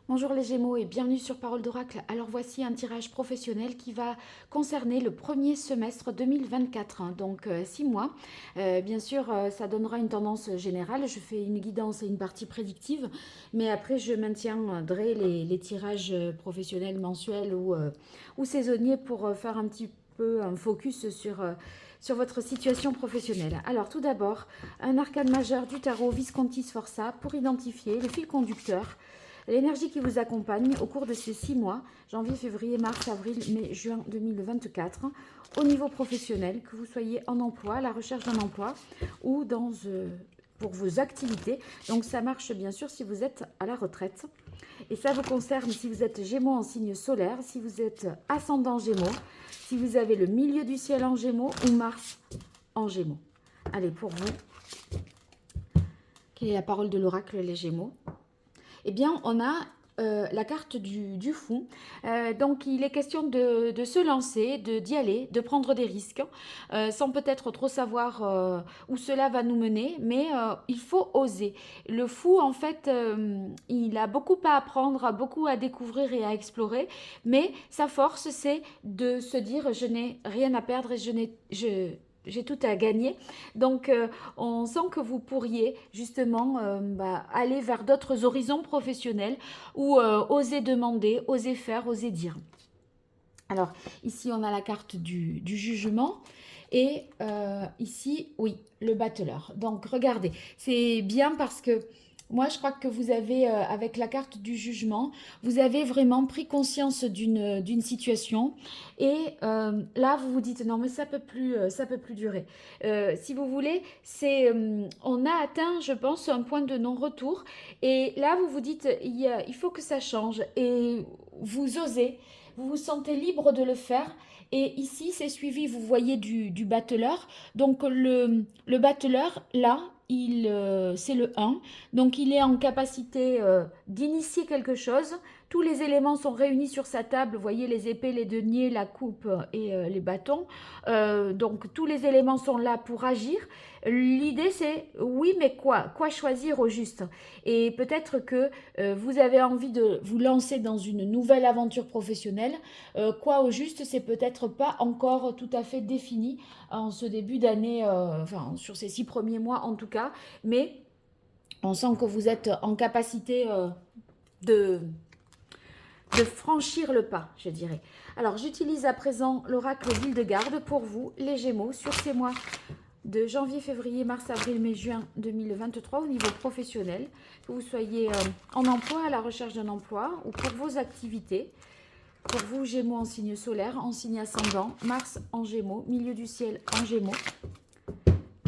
Bonjour les Gémeaux et bienvenue sur Parole d'Oracle. Alors voici un tirage professionnel qui va concerner le premier semestre 2024, hein, donc 6 mois. Bien sûr, ça donnera une tendance générale. Je fais une guidance et une partie prédictive, mais après je maintiendrai les tirages professionnels mensuels ou saisonniers pour faire un petit peu un focus sur votre situation professionnelle. Alors tout d'abord, un arcane majeur du tarot Visconti Sforza pour identifier le fil conducteur, l'énergie qui vous accompagne au cours de ces 6 mois, janvier, février, mars, avril, mai, juin 2024, au niveau professionnel, que vous soyez en emploi, à la recherche d'un emploi ou pour vos activités. Donc ça marche bien sûr si vous êtes à la retraite. Et ça vous concerne si vous êtes Gémeaux en signe solaire, si vous êtes ascendant Gémeaux, si vous avez le milieu du ciel en Gémeaux ou Mars en Gémeaux. Allez, pour vous, quelle est la parole de l'oracle, les Gémeaux? Eh bien, on a la carte du fou. Donc, il est question de se lancer, d'y aller, de prendre des risques, sans peut-être trop savoir où cela va nous mener, mais il faut oser. Le fou, en fait, il a beaucoup à apprendre, beaucoup à découvrir et à explorer, mais sa force, c'est de se dire, je n'ai rien à perdre et j'ai tout à gagner. Donc, on sent que vous pourriez justement aller vers d'autres horizons professionnels ou oser demander, oser faire, oser dire. Alors, ici, on a la carte du jugement. Et ici, oui, le battleur. Donc, regardez, c'est bien parce que moi, je crois que vous avez, avec la carte du jugement, vous avez vraiment pris conscience d'une situation. Et là, vous vous dites, non, mais ça peut plus durer. Si vous voulez, on a atteint, je pense, un point de non-retour. Et là, vous vous dites, il faut que ça change. Et vous osez, vous vous sentez libre de le faire. Et ici, c'est suivi, vous voyez, du battleur. Donc, le battleur, là, c'est le 1. Donc, il est en capacité d'initier quelque chose. Tous les éléments sont réunis sur sa table. Vous voyez, les épées, les deniers, la coupe et les bâtons. Donc, tous les éléments sont là pour agir. L'idée, c'est, oui, mais quoi choisir au juste? Et peut-être que vous avez envie de vous lancer dans une nouvelle aventure professionnelle. Quoi au juste, c'est peut-être pas encore tout à fait défini en ce début d'année, enfin sur ces 6 premiers mois en tout cas, mais on sent que vous êtes en capacité de, de franchir le pas, je dirais. Alors j'utilise à présent l'oracle Hildegarde pour vous, les Gémeaux, sur ces mois de janvier, février, mars, avril, mai, juin 2023 au niveau professionnel, que vous soyez en emploi, à la recherche d'un emploi ou pour vos activités. Pour vous, Gémeaux en signe solaire, en signe ascendant, Mars en Gémeaux, milieu du ciel en Gémeaux.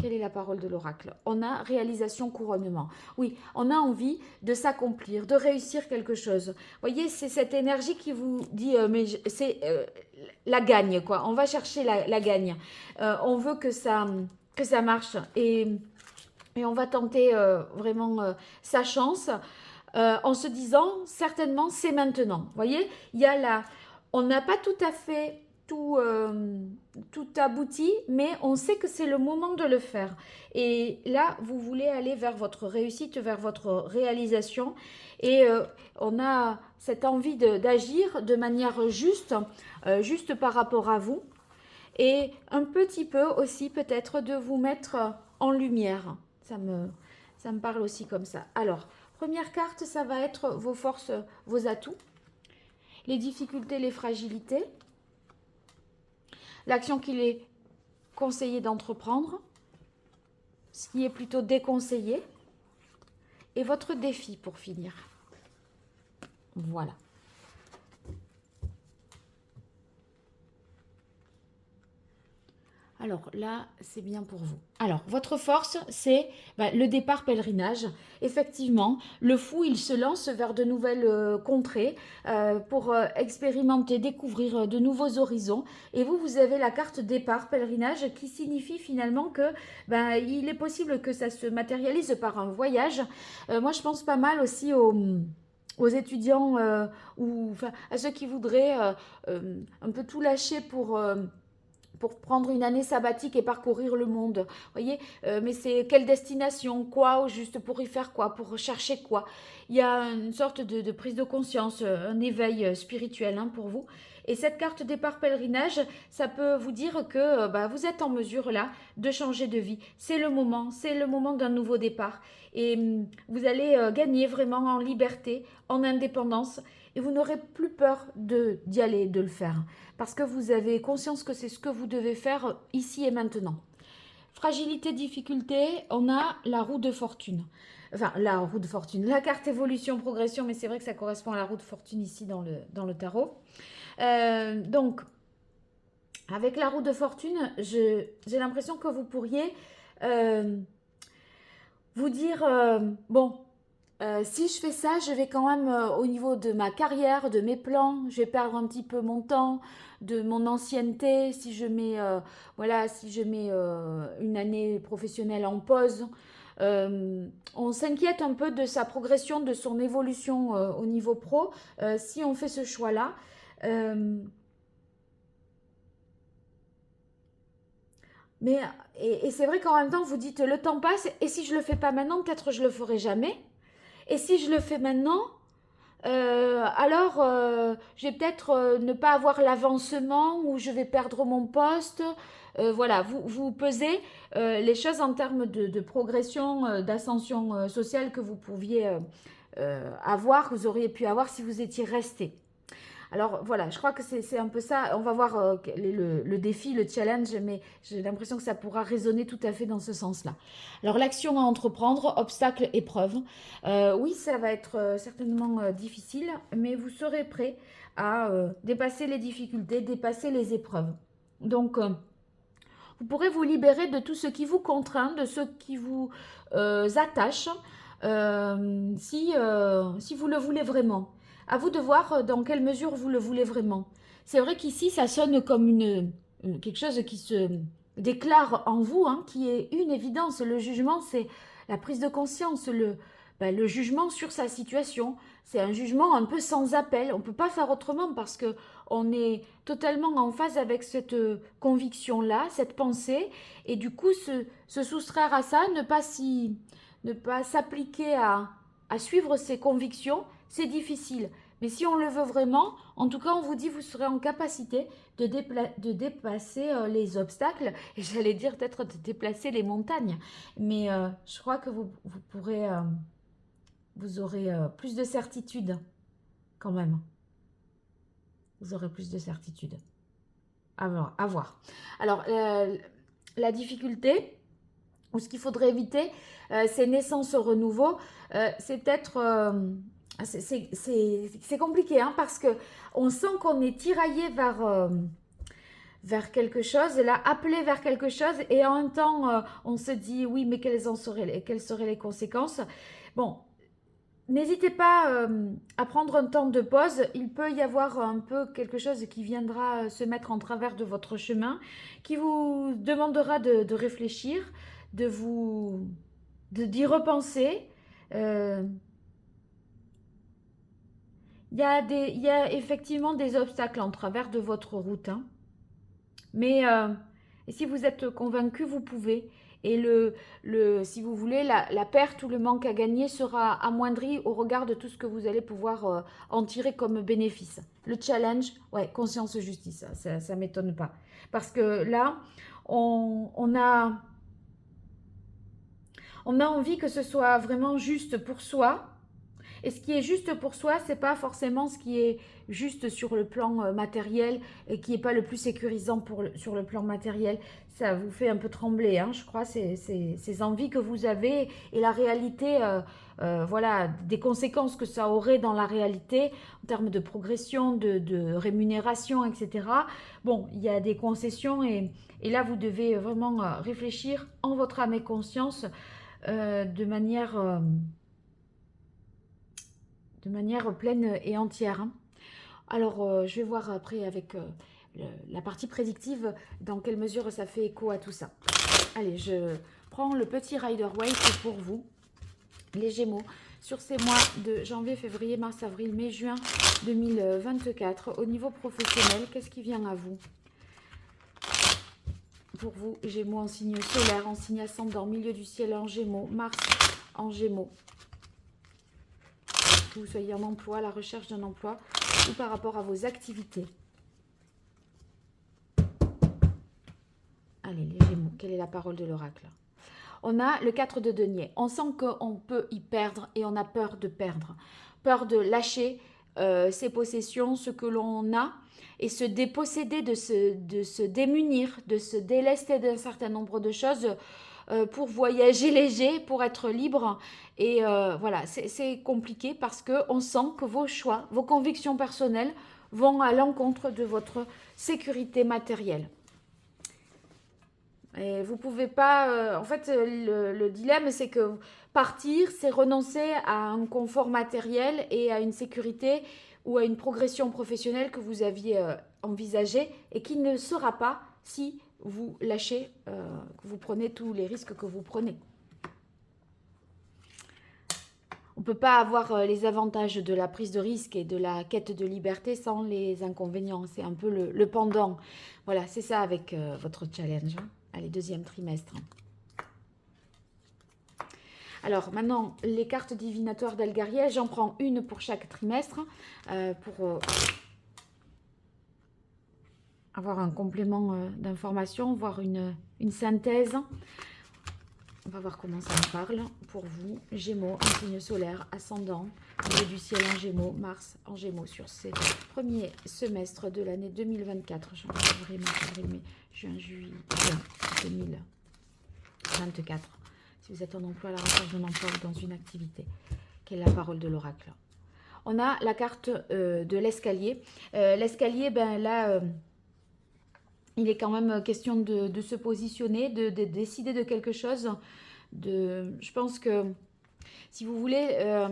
Quelle est la parole de l'oracle? On a réalisation, couronnement. Oui, on a envie de s'accomplir, de réussir quelque chose. Vous voyez, c'est cette énergie qui vous dit, mais c'est la gagne, quoi. On va chercher la gagne. On veut que ça marche et on va tenter vraiment sa chance. En se disant certainement c'est maintenant. Vous voyez, il y a on n'a pas tout à fait tout abouti, mais on sait que c'est le moment de le faire. Et là, vous voulez aller vers votre réussite, vers votre réalisation. Et on a cette envie d'agir de manière juste, juste par rapport à vous. Et un petit peu aussi peut-être de vous mettre en lumière. Ça me parle aussi comme ça. Alors, première carte, ça va être vos forces, vos atouts, les difficultés, les fragilités, l'action qu'il est conseillé d'entreprendre, ce qui est plutôt déconseillé, et votre défi pour finir. Voilà. Alors là, c'est bien pour vous. Alors, votre force, c'est le départ pèlerinage. Effectivement, le fou, il se lance vers de nouvelles contrées pour expérimenter, découvrir de nouveaux horizons. Et vous avez la carte départ pèlerinage qui signifie finalement que il est possible que ça se matérialise par un voyage. Moi, je pense pas mal aussi aux étudiants ou à ceux qui voudraient un peu tout lâcher pour prendre une année sabbatique et parcourir le monde. Vous voyez, mais c'est quelle destination, quoi au juste, pour y faire quoi, pour chercher quoi. il y a une sorte de prise de conscience, un éveil spirituel hein, pour vous. Et cette carte départ pèlerinage, ça peut vous dire que bah, vous êtes en mesure là de changer de vie. C'est le moment d'un nouveau départ. Et vous allez gagner vraiment en liberté, en indépendance. Et vous n'aurez plus peur d'y aller, de le faire. Parce que vous avez conscience que c'est ce que vous devez faire ici et maintenant. Fragilité, difficulté, on a la roue de fortune. Enfin, la roue de fortune, la carte évolution, progression, mais c'est vrai que ça correspond à la roue de fortune ici dans le tarot. Donc, avec la roue de fortune, j'ai l'impression que vous pourriez vous dire, bon, si je fais ça, je vais quand même au niveau de ma carrière, de mes plans, je vais perdre un petit peu mon temps, de mon ancienneté, si je mets, voilà, si je mets une année professionnelle en pause. On s'inquiète un peu de sa progression, de son évolution au niveau pro, si on fait ce choix-là. Mais, et c'est vrai qu'en même temps, vous dites, le temps passe, et si je le fais pas maintenant, peut-être je le ferai jamais. Et si je le fais maintenant, alors je vais peut-être ne pas avoir l'avancement ou je vais perdre mon poste. Voilà, vous pesez les choses en termes de progression, d'ascension sociale que vous pouviez avoir, que vous auriez pu avoir si vous étiez resté. Alors voilà, je crois que c'est un peu ça. On va voir quel est le défi, le challenge, mais j'ai l'impression que ça pourra résonner tout à fait dans ce sens-là. Alors l'action à entreprendre, obstacle, épreuve. Oui, ça va être certainement difficile, mais vous serez prêt à dépasser les difficultés, dépasser les épreuves. Donc, vous pourrez vous libérer de tout ce qui vous contraint, de ce qui vous attache, si vous le voulez vraiment. À vous de voir dans quelle mesure vous le voulez vraiment. C'est vrai qu'ici, ça sonne comme quelque chose qui se déclare en vous, hein, qui est une évidence. Le jugement, c'est la prise de conscience, le jugement sur sa situation. C'est un jugement un peu sans appel. On ne peut pas faire autrement parce que on est totalement en phase avec cette conviction-là, cette pensée. Et du coup, se soustraire à ça, ne pas s'appliquer à suivre ses convictions, c'est difficile. Mais si on le veut vraiment, en tout cas, on vous dit, vous serez en capacité de dépasser les obstacles. Et j'allais dire peut-être de déplacer les montagnes. Mais je crois que vous pourrez, vous aurez plus de certitude quand même. Vous aurez plus de certitude. À voir. Alors, la difficulté, ou ce qu'il faudrait éviter, c'est naissance au renouveau. C'est peut-être... c'est compliqué, hein, parce que on sent qu'on est tiraillé vers quelque chose, là, appelé vers quelque chose, et en même temps, on se dit, oui, mais quelles seraient les conséquences? Bon, n'hésitez pas à prendre un temps de pause. Il peut y avoir un peu quelque chose qui viendra se mettre en travers de votre chemin, qui vous demandera de réfléchir, d'y repenser. Il y a effectivement des obstacles en travers de votre route, hein. Mais si vous êtes convaincu, vous pouvez. Et si vous voulez, la perte ou le manque à gagner sera amoindri au regard de tout ce que vous allez pouvoir en tirer comme bénéfice. Le challenge, ouais, conscience justice, ça ne m'étonne pas. Parce que là, on a envie que ce soit vraiment juste pour soi. Et ce qui est juste pour soi, c'est pas forcément ce qui est juste sur le plan matériel et qui n'est pas le plus sécurisant sur le plan matériel. Ça vous fait un peu trembler, hein, je crois, ces envies que vous avez et la réalité, voilà, des conséquences que ça aurait dans la réalité en termes de progression, de rémunération, etc. Bon, il y a des concessions et là, vous devez vraiment réfléchir en votre âme et conscience de manière pleine et entière, hein. Alors, je vais voir après avec la partie prédictive dans quelle mesure ça fait écho à tout ça. Allez, je prends le petit Rider-Waite pour vous, les Gémeaux, sur ces mois de janvier, février, mars, avril, mai, juin 2024. Au niveau professionnel, qu'est-ce qui vient à vous? Pour vous, Gémeaux en signe solaire, en signe ascendant, milieu du ciel en Gémeaux, Mars en Gémeaux. que vous soyez en emploi, à la recherche d'un emploi ou par rapport à vos activités. Allez, les Gémeaux, quelle est la parole de l'oracle? On a le 4 de denier. On sent qu'on peut y perdre et on a peur de perdre. Peur de lâcher ses possessions, ce que l'on a, et se déposséder, de se démunir, de se délester d'un certain nombre de choses pour voyager léger, pour être libre. Et voilà, c'est compliqué parce qu'on sent que vos choix, vos convictions personnelles vont à l'encontre de votre sécurité matérielle. Et vous pouvez pas... en fait, le dilemme, c'est que partir, c'est renoncer à un confort matériel et à une sécurité ou à une progression professionnelle que vous aviez envisagée et qui ne sera pas si vous lâchez, que vous prenez tous les risques que vous prenez. On ne peut pas avoir les avantages de la prise de risque et de la quête de liberté sans les inconvénients. C'est un peu le pendant. Voilà, c'est ça avec votre challenge. Allez, deuxième trimestre. Alors, maintenant, les cartes divinatoires d'Algariel, j'en prends une pour chaque trimestre pour avoir un complément d'information, voir une synthèse. On va voir comment ça me parle pour vous. Gémeaux, un signe solaire, ascendant, milieu du ciel en Gémeaux, Mars en Gémeaux sur ces premiers semestres de l'année 2024. Janvier, mai, juin, juillet, 2024. Si vous êtes en emploi, à la recherche d'un emploi ou dans une activité. Quelle est la parole de l'oracle? On a la carte de l'escalier. L'escalier, ben là... il est quand même question de se positionner, de décider de quelque chose. Je pense que, si vous voulez,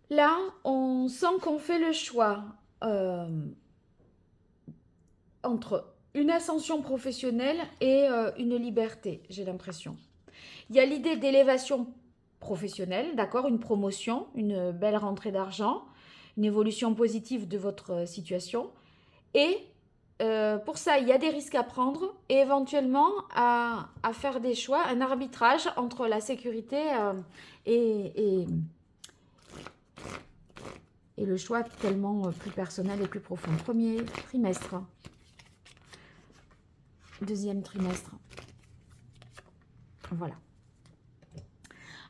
là, on sent qu'on fait le choix entre une ascension professionnelle et une liberté, j'ai l'impression. Il y a l'idée d'élévation professionnelle, d'accord, une promotion, une belle rentrée d'argent, une évolution positive de votre situation. Et pour ça, il y a des risques à prendre et éventuellement à faire des choix, un arbitrage entre la sécurité et le choix tellement plus personnel et plus profond. Premier trimestre. Deuxième trimestre. Voilà.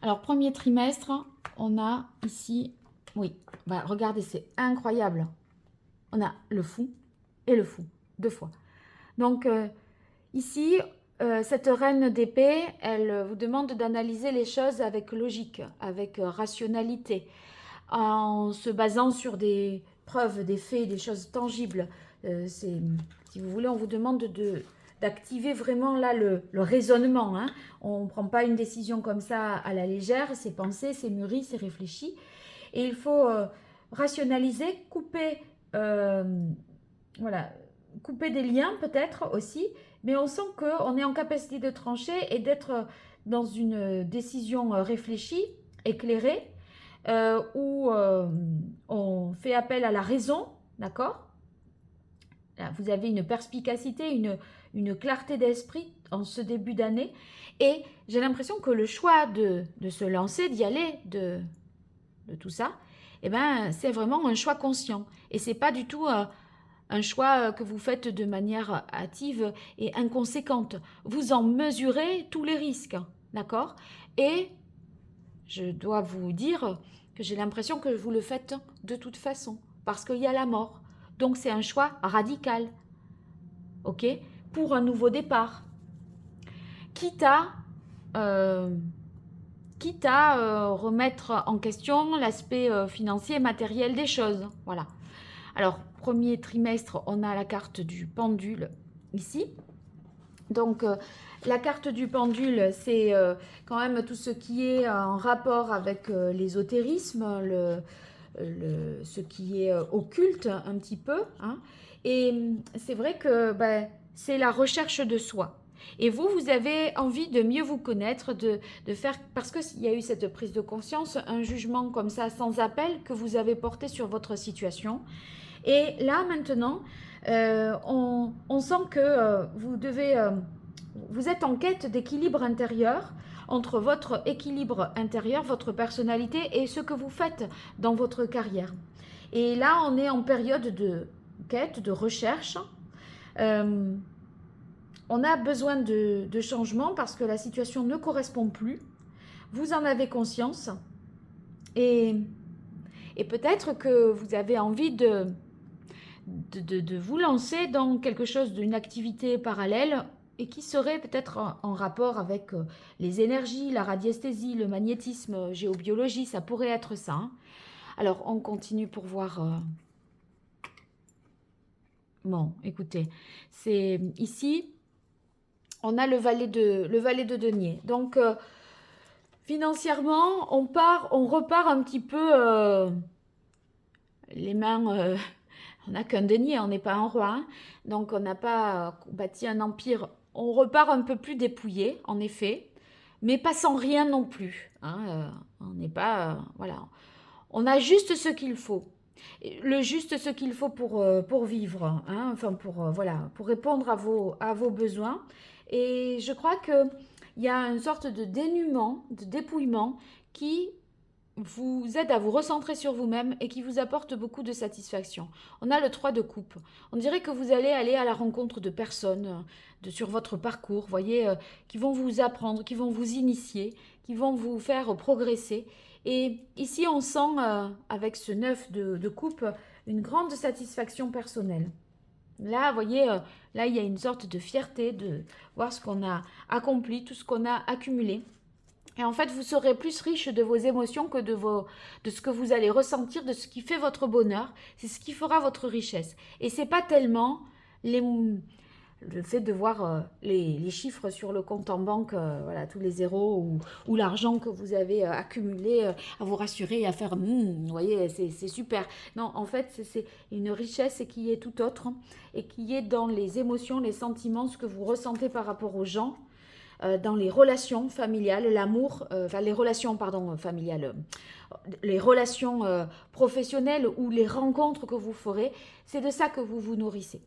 Alors, premier trimestre, on a ici... Oui, bah, regardez, c'est incroyable. On a le fou et le fou. 2 fois. Donc, ici, cette reine d'épée, elle vous demande d'analyser les choses avec logique, avec rationalité, en se basant sur des preuves, des faits, des choses tangibles. Si vous voulez, on vous demande d'activer vraiment là le raisonnement. Hein. On ne prend pas une décision comme ça à la légère, c'est pensé, c'est mûri, c'est réfléchi. Et il faut rationaliser, couper... voilà, couper des liens peut-être aussi, mais on sent qu'on est en capacité de trancher et d'être dans une décision réfléchie, éclairée, où on fait appel à la raison, d'accord? Vous avez une perspicacité, une clarté d'esprit en ce début d'année, et j'ai l'impression que le choix de se lancer, d'y aller, de tout ça, eh ben, c'est vraiment un choix conscient, et c'est pas du tout... un choix que vous faites de manière hâtive et inconséquente. Vous en mesurez tous les risques, d'accord? Et je dois vous dire que j'ai l'impression que vous le faites de toute façon, parce qu'il y a la mort. Donc c'est un choix radical, ok? Pour un nouveau départ. Quitte à remettre en question l'aspect financier et matériel des choses, voilà. Alors, premier trimestre, on a la carte du pendule ici. Donc, la carte du pendule, c'est quand même tout ce qui est en rapport avec l'ésotérisme, ce qui est occulte un petit peu. Hein. Et c'est vrai que c'est la recherche de soi. Et vous avez envie de mieux vous connaître, de faire, parce qu'il y a eu cette prise de conscience, un jugement comme ça sans appel que vous avez porté sur votre situation. Et là, maintenant, on sent que vous êtes en quête d'équilibre intérieur entre votre équilibre intérieur, votre personnalité et ce que vous faites dans votre carrière. Et là, on est en période de quête, de recherche. On a besoin de changement parce que la situation ne correspond plus. Vous en avez conscience. Et peut-être que vous avez envie de vous lancer dans quelque chose, d'une activité parallèle et qui serait peut-être en rapport avec les énergies, la radiesthésie, le magnétisme, géobiologie, ça pourrait être ça. Hein. Alors, on continue pour voir... Bon, écoutez, c'est ici, on a le valet de denier. Donc, financièrement, on repart un petit peu les mains... on n'a qu'un denier, on n'est pas un roi. Hein. Donc, on n'a pas bâti un empire. On repart un peu plus dépouillé, en effet, mais pas sans rien non plus. Hein. On n'est pas... voilà. On a juste ce qu'il faut. Le juste ce qu'il faut pour vivre. Hein. Enfin, voilà, pour répondre à vos besoins. Et je crois qu'il y a une sorte de dénuement, de dépouillement qui vous aide à vous recentrer sur vous-même et qui vous apporte beaucoup de satisfaction. On a le 3 de coupe. On dirait que vous allez aller à la rencontre de personnes sur votre parcours, voyez, qui vont vous apprendre, qui vont vous initier, qui vont vous faire progresser. Et ici, on sent, avec ce 9 de coupe, une grande satisfaction personnelle. Là, vous voyez, là, il y a une sorte de fierté de voir ce qu'on a accompli, tout ce qu'on a accumulé. Et en fait, vous serez plus riche de vos émotions que de ce que vous allez ressentir, de ce qui fait votre bonheur. C'est ce qui fera votre richesse. Et c'est pas tellement le fait de voir les chiffres sur le compte en banque, voilà, tous les zéros ou l'argent que vous avez accumulé à vous rassurer et à faire vous voyez, c'est super. Non, en fait, c'est une richesse qui est tout autre et qui est dans les émotions, les sentiments, ce que vous ressentez par rapport aux gens. Dans les relations familiales, l'amour, les relations, familiales, les relations professionnelles ou les rencontres que vous ferez, c'est de ça que vous vous nourrissez.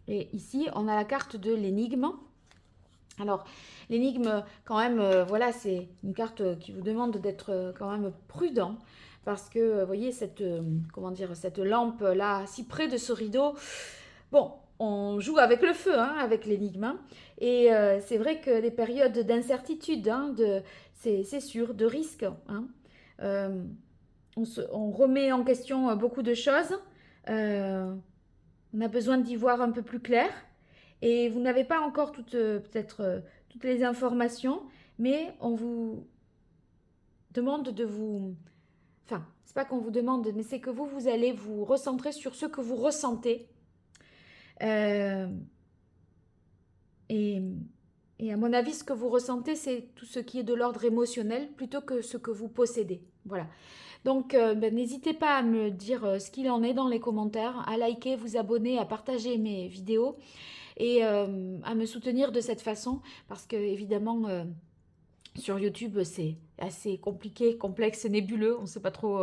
Et ici, on a la carte de l'énigme. Alors, l'énigme, quand même, voilà, c'est une carte qui vous demande d'être quand même prudent parce que, vous voyez, cette lampe-là, si près de ce rideau, bon, on joue avec le feu, hein, avec l'énigme. Hein. Et c'est vrai que des périodes d'incertitude, hein, c'est sûr, de risque. Hein. On remet en question beaucoup de choses. On a besoin d'y voir un peu plus clair. Et vous n'avez pas encore peut-être toutes les informations, mais on vous demande de vous... Enfin, c'est pas qu'on vous demande, mais c'est que vous allez vous recentrer sur ce que vous ressentez. Et à mon avis, ce que vous ressentez, c'est tout ce qui est de l'ordre émotionnel plutôt que ce que vous possédez. Voilà. Donc, n'hésitez pas à me dire ce qu'il en est dans les commentaires, à liker, vous abonner, à partager mes vidéos et à me soutenir de cette façon parce que, évidemment, sur YouTube, c'est assez compliqué, complexe, nébuleux. On ne sait pas trop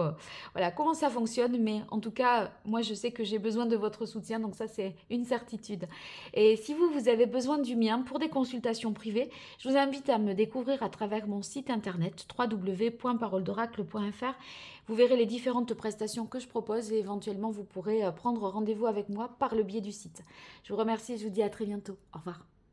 voilà, comment ça fonctionne. Mais en tout cas, moi, je sais que j'ai besoin de votre soutien. Donc ça, c'est une certitude. Et si vous avez besoin du mien pour des consultations privées, je vous invite à me découvrir à travers mon site internet www.paroledoracle.fr. Vous verrez les différentes prestations que je propose et éventuellement, vous pourrez prendre rendez-vous avec moi par le biais du site. Je vous remercie et je vous dis à très bientôt. Au revoir.